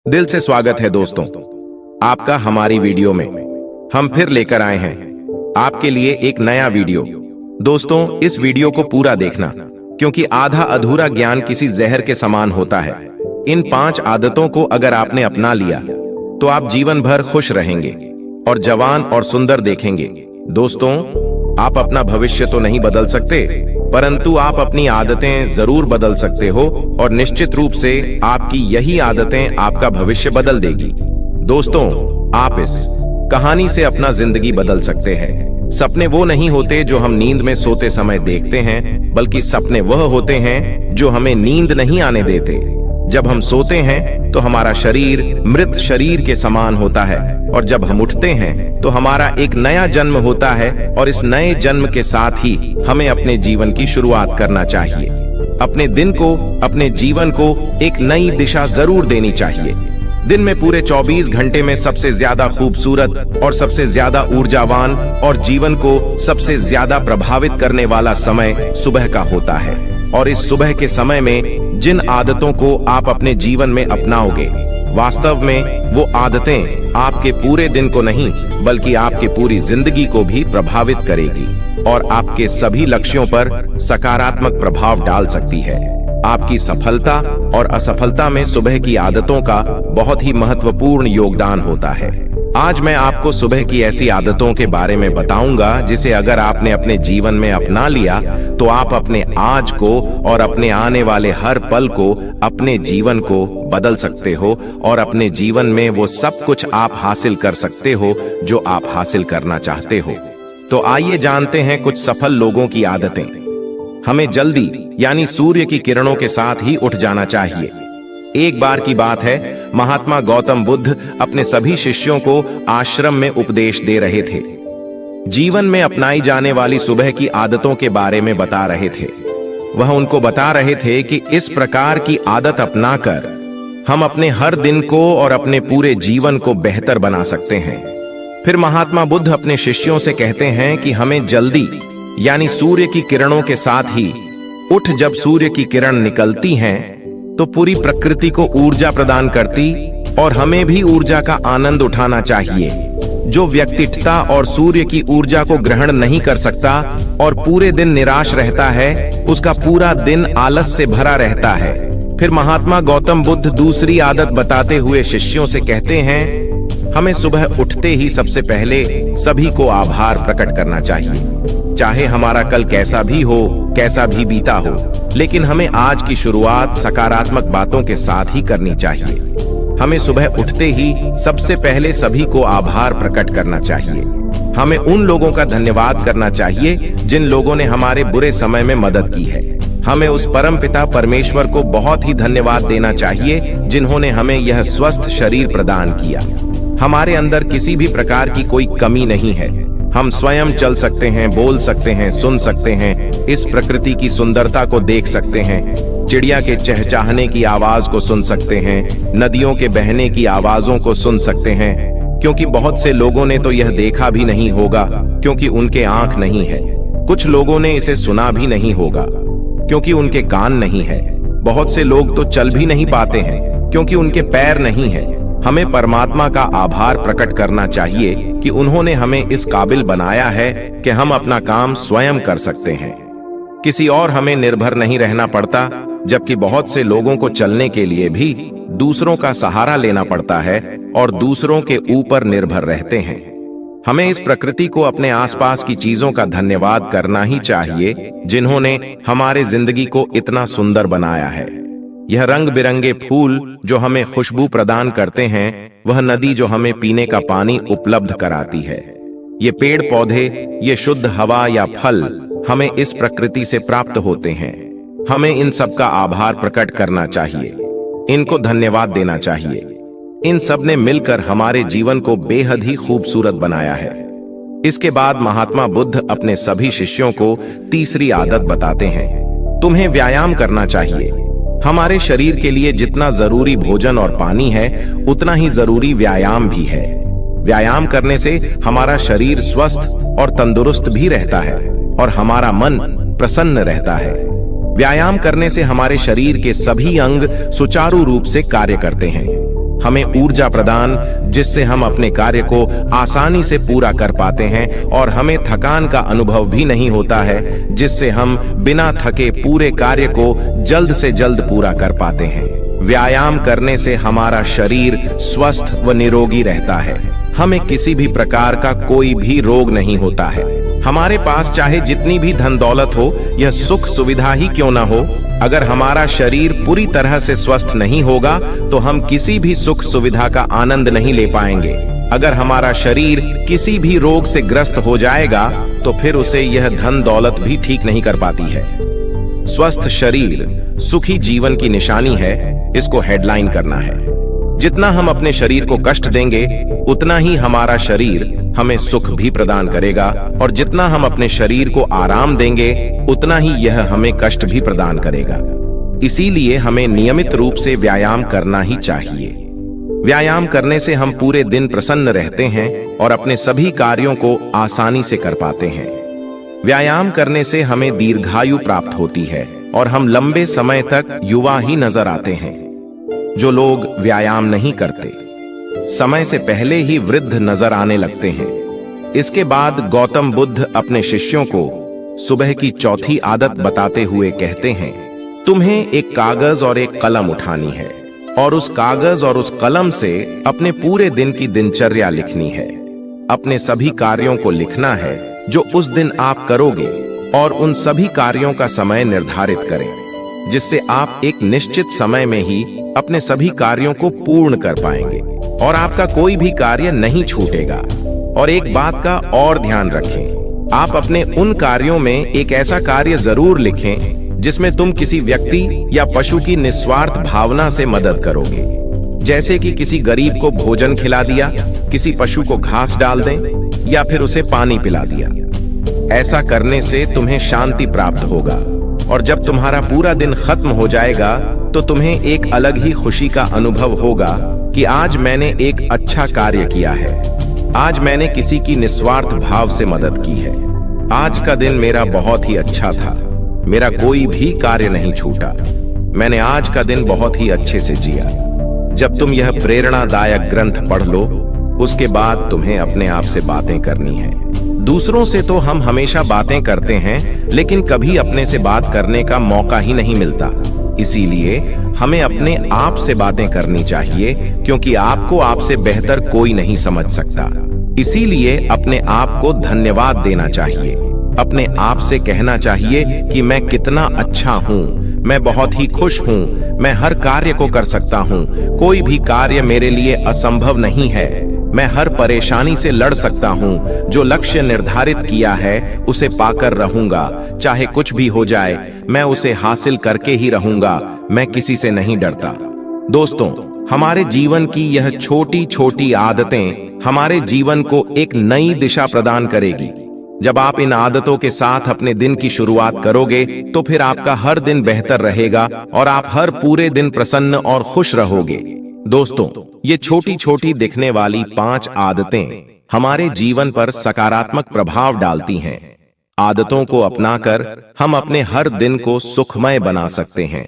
दिल से स्वागत है दोस्तों आपका हमारी वीडियो में। हम फिर लेकर आए हैं आपके लिए एक नया वीडियो। दोस्तों इस वीडियो को पूरा देखना क्योंकि आधा अधूरा ज्ञान किसी जहर के समान होता है। इन 5 आदतों को अगर आपने अपना लिया तो आप जीवन भर खुश रहेंगे और जवान और सुंदर देखेंगे। दोस्तों आप अपना भविष्य तो नहीं बदल सकते, परंतु आप अपनी आदतें जरूर बदल सकते हो और निश्चित रूप से आपकी यही आदतें आपका भविष्य बदल देगी। दोस्तों आप इस कहानी से अपना जिंदगी बदल सकते हैं। सपने वो नहीं होते जो हम नींद में सोते समय देखते हैं, बल्कि सपने वह होते हैं जो हमें नींद नहीं आने देते। जब हम सोते हैं तो हमारा शरीर मृत शरीर के समान होता है और जब हम उठते हैं तो हमारा एक नया जन्म होता है और इस नए जन्म के साथ ही हमें अपने जीवन की शुरुआत करना चाहिए। अपने दिन को, अपने जीवन को एक नई दिशा जरूर देनी चाहिए। दिन में पूरे 24 घंटे में सबसे ज्यादा खूबसूरत और सबसे ज्यादा ऊर्जावान और जीवन को सबसे ज्यादा प्रभावित करने वाला समय सुबह का होता है। और इस सुबह के समय में जिन आदतों को आप अपने जीवन में अपनाओगे, वास्तव में वो आदतें आपके पूरे दिन को नहीं बल्कि आपकी पूरी जिंदगी को भी प्रभावित करेगी और आपके सभी लक्ष्यों पर सकारात्मक प्रभाव डाल सकती है। आपकी सफलता और असफलता में सुबह की आदतों का बहुत ही महत्वपूर्ण योगदान होता है। आज मैं आपको सुबह की ऐसी आदतों के बारे में बताऊंगा जिसे अगर आपने अपने जीवन में अपना लिया तो आप अपने आज को और अपने आने वाले हर पल को, अपने जीवन को बदल सकते हो और अपने जीवन में वो सब कुछ आप हासिल कर सकते हो जो आप हासिल करना चाहते हो। तो आइए जानते हैं कुछ सफल लोगों की आदतें। हमें जल्दी यानी सूर्य की किरणों के साथ ही उठ जाना चाहिए। एक बार की बात है, महात्मा गौतम बुद्ध अपने सभी शिष्यों को आश्रम में उपदेश दे रहे थे। जीवन में अपनाई जाने वाली सुबह की आदतों के बारे में बता रहे थे। वह उनको बता रहे थे कि इस प्रकार की आदत अपनाकर हम अपने हर दिन को और अपने पूरे जीवन को बेहतर बना सकते हैं। फिर महात्मा बुद्ध अपने शिष्यों से कहते हैं कि हमें जल्दी यानी सूर्य की किरणों के साथ ही उठ, जब सूर्य की किरण निकलती हैं तो पूरी प्रकृति को ऊर्जा प्रदान करती और हमें भी ऊर्जा का आनंद उठाना चाहिए। जो व्यक्ति उठता और सूर्य की ऊर्जा को ग्रहण नहीं कर सकता और पूरे दिन निराश रहता है, उसका पूरा दिन आलस से भरा रहता है। फिर महात्मा गौतम बुद्ध दूसरी आदत बताते हुए शिष्यों से कहते हैं, हमें सुबह उठते ही सबसे पहले सभी को आभार प्रकट करना चाहिए। चाहे हमारा कल कैसा भी हो, कैसा भी बीता हो, लेकिन हमें आज की शुरुआत सकारात्मक बातों के साथ ही करनी चाहिए। हमें सुबह उठते ही सबसे पहले सभी को आभार प्रकट करना चाहिए। हमें उन लोगों का धन्यवाद करना चाहिए जिन लोगों ने हमारे बुरे समय में मदद की है। हमें उस परमपिता परमेश्वर को बहुत ही धन्यवाद देना चाहिए जिन्होंने हमें यह स्वस्थ शरीर प्रदान किया। हमारे अंदर किसी भी प्रकार की कोई कमी नहीं है। हम स्वयं चल सकते हैं, बोल सकते हैं, सुन सकते हैं, इस प्रकृति की सुंदरता को देख सकते हैं, चिड़िया के चहचहाने की आवाज को सुन सकते हैं, नदियों के बहने की आवाजों को सुन सकते हैं। क्योंकि बहुत से लोगों ने तो यह देखा भी नहीं होगा क्योंकि उनके आंख नहीं है। कुछ लोगों ने इसे सुना भी नहीं होगा क्योंकि उनके कान नहीं है। बहुत से लोग तो चल भी नहीं पाते हैं क्योंकि उनके पैर नहीं है। हमें परमात्मा का आभार प्रकट करना चाहिए कि उन्होंने हमें इस काबिल बनाया है कि हम अपना काम स्वयं कर सकते हैं। किसी और हमें निर्भर नहीं रहना पड़ता, जबकि बहुत से लोगों को चलने के लिए भी दूसरों का सहारा लेना पड़ता है और दूसरों के ऊपर निर्भर रहते हैं। हमें इस प्रकृति को, अपने आसपास की चीजों का धन्यवाद करना ही चाहिए जिन्होंने हमारे जिंदगी को इतना सुंदर बनाया है। यह रंग बिरंगे फूल जो हमें खुशबू प्रदान करते हैं, वह नदी जो हमें पीने का पानी उपलब्ध कराती है, ये पेड़ पौधे, ये शुद्ध हवा या फल हमें इस प्रकृति से प्राप्त होते हैं। हमें इन सब का आभार प्रकट करना चाहिए, इनको धन्यवाद देना चाहिए। इन सब ने मिलकर हमारे जीवन को बेहद ही खूबसूरत बनाया है। इसके बाद महात्मा बुद्ध अपने सभी शिष्यों को तीसरी आदत बताते हैं, तुम्हें व्यायाम करना चाहिए। हमारे शरीर के लिए जितना जरूरी भोजन और पानी है, उतना ही जरूरी व्यायाम भी है। व्यायाम करने से हमारा शरीर स्वस्थ और तंदुरुस्त भी रहता है और हमारा मन प्रसन्न रहता है। व्यायाम करने से हमारे शरीर के सभी अंग सुचारू रूप से कार्य करते हैं। हमें ऊर्जा प्रदान, जिससे हम अपने कार्य को आसानी से पूरा कर पाते हैं, और हमें थकान का अनुभव भी नहीं होता है, जिससे हम बिना थके पूरे कार्य को जल्द से जल्द पूरा कर पाते हैं। व्यायाम करने से हमारा शरीर स्वस्थ व निरोगी रहता है। हमें किसी भी प्रकार का कोई भी रोग नहीं होता है। हमारे पास चाहे जितनी भी धन दौलत हो, यह सुख सुविधा ही क्यों न हो, अगर हमारा शरीर पूरी तरह से स्वस्थ नहीं होगा तो हम किसी भी सुख सुविधा का आनंद नहीं ले पाएंगे। अगर हमारा शरीर किसी भी रोग से ग्रस्त हो जाएगा तो फिर उसे यह धन दौलत भी ठीक नहीं कर पाती है। स्वस्थ शरीर सुखी जीवन की निशानी है, इसको हेडलाइन करना है। जितना हम अपने शरीर को कष्ट देंगे, उतना ही हमारा शरीर हमें सुख भी प्रदान करेगा, और जितना हम अपने शरीर को आराम देंगे, उतना ही यह हमें कष्ट भी प्रदान करेगा। इसीलिए हमें नियमित रूप से व्यायाम करना ही चाहिए। व्यायाम करने से हम पूरे दिन प्रसन्न रहते हैं और अपने सभी कार्यों को आसानी से कर पाते हैं। व्यायाम करने से हमें दीर्घायु प्राप्त होती है और हम लंबे समय तक युवा ही नजर आते हैं। जो लोग व्यायाम नहीं करते, समय से पहले ही वृद्ध नजर आने लगते हैं। इसके बाद गौतम बुद्ध अपने शिष्यों को सुबह की चौथी आदत बताते हुए कहते हैं, तुम्हें एक कागज और एक कलम उठानी है और उस कागज और उस कलम से अपने पूरे दिन की दिनचर्या लिखनी है। अपने सभी कार्यों को लिखना है जो उस दिन आप करोगे, और उन सभी कार्यों का समय निर्धारित करें, जिससे आप एक निश्चित समय में ही अपने सभी कार्यों को पूर्ण कर पाएंगे और आपका कोई भी कार्य नहीं छूटेगा। और एक बात का और ध्यान रखें, आप अपने उन कार्यों में एक ऐसा कार्य जरूर लिखें जिसमें तुम किसी व्यक्ति या पशु की निस्वार्थ भावना से मदद करोगे। जैसे कि किसी गरीब को भोजन खिला दिया, किसी पशु को घास डाल दें या फिर उसे पानी पिला दिया। ऐसा करने से तुम्हें शांति प्राप्त होगा, और जब तुम्हारा पूरा दिन खत्म हो जाएगा तो तुम्हें एक अलग ही खुशी का अनुभव होगा कि आज मैंने एक अच्छा कार्य किया है, आज मैंने किसी की निस्वार्थ भाव से मदद की है, आज का दिन मेरा बहुत ही अच्छा था, मेरा कोई भी कार्य नहीं छूटा, मैंने आज का दिन बहुत ही अच्छे से जिया। जब तुम यह प्रेरणादायक ग्रंथ पढ़ लो, उसके बाद तुम्हें अपने आप से बातें करनी है। दूसरों से तो हम हमेशा बातें करते हैं, लेकिन कभी अपने से बात करने का मौका ही नहीं मिलता। इसीलिए हमें अपने आप से बातें करनी चाहिए, क्योंकि आपको आपसे बेहतर कोई नहीं समझ सकता। इसीलिए अपने आप को धन्यवाद देना चाहिए। अपने आप से कहना चाहिए कि मैं कितना अच्छा हूँ, मैं बहुत ही खुश हूँ, मैं हर कार्य को कर सकता हूँ, कोई भी कार्य मेरे लिए असंभव नहीं है, मैं हर परेशानी से लड़ सकता हूँ, जो लक्ष्य निर्धारित किया है उसे पाकर रहूंगा, चाहे कुछ भी हो जाए मैं उसे हासिल करके ही रहूंगा, मैं किसी से नहीं डरता। दोस्तों, हमारे जीवन की यह छोटी छोटी आदतें हमारे जीवन को एक नई दिशा प्रदान करेगी। जब आप इन आदतों के साथ अपने दिन की शुरुआत करोगे तो फिर आपका हर दिन बेहतर रहेगा और आप हर पूरे दिन प्रसन्न और खुश रहोगे। दोस्तों, ये छोटी छोटी दिखने वाली 5 आदतें हमारे जीवन पर सकारात्मक प्रभाव डालती हैं। आदतों को अपनाकर हम अपने हर दिन को सुखमय बना सकते हैं।